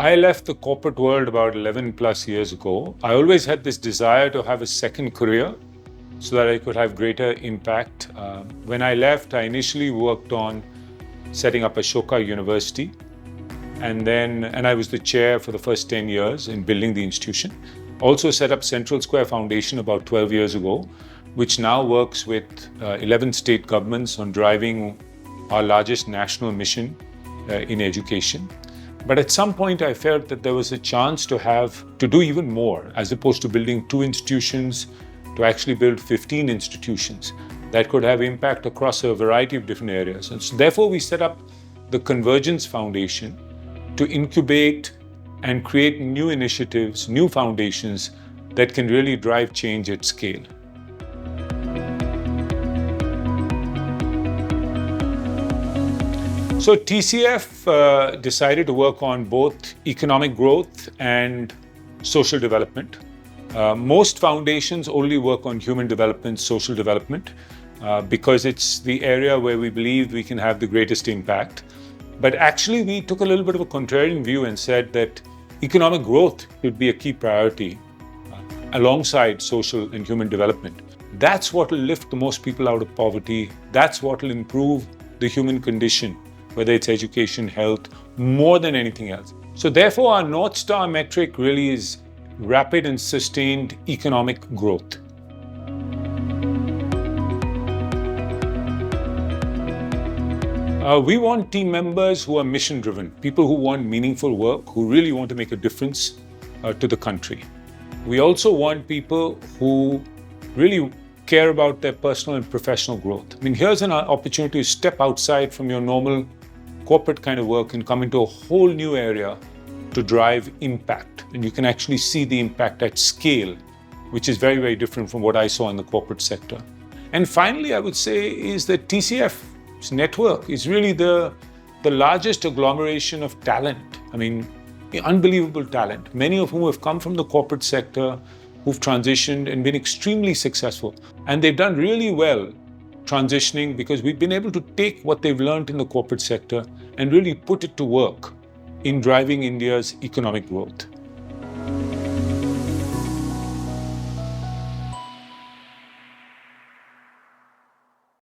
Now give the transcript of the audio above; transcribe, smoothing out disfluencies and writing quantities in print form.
I left the corporate world about 11 plus years ago. I always had this desire to have a second career so that I could have greater impact. When I left, I initially worked on setting up Ashoka University. And I was the chair for the first 10 years in building the institution. Also set up Central Square Foundation about 12 years ago, which now works with 11 state governments on driving our largest national mission in education. But at some point, I felt that there was a chance to do even more, as opposed to building 2 institutions, to actually build 15 institutions that could have impact across a variety of different areas. And so therefore, we set up the Convergence Foundation to incubate and create new initiatives, new foundations that can really drive change at scale. So TCF decided to work on both economic growth and social development. Most foundations only work on human development, social development, because it's the area where we believe we can have the greatest impact. But actually, we took a little bit of a contrarian view and said that economic growth should be a key priority alongside social and human development. That's what will lift the most people out of poverty. That's what will improve the human condition, whether it's education, health, more than anything else. So therefore, our North Star metric really is rapid and sustained economic growth. We want team members who are mission-driven, people who want meaningful work, who really want to make a difference to the country. We also want people who really care about their personal and professional growth. I mean, here's an opportunity to step outside from your normal corporate kind of work and come into a whole new area to drive impact. And you can actually see the impact at scale, which is very, very different from what I saw in the corporate sector. And finally, I would say is that TCF's network is really the largest agglomeration of talent. I mean, unbelievable talent, many of whom have come from the corporate sector, who've transitioned and been extremely successful. And they've done really well transitioning because we've been able to take what they've learned in the corporate sector and really put it to work in driving India's economic growth.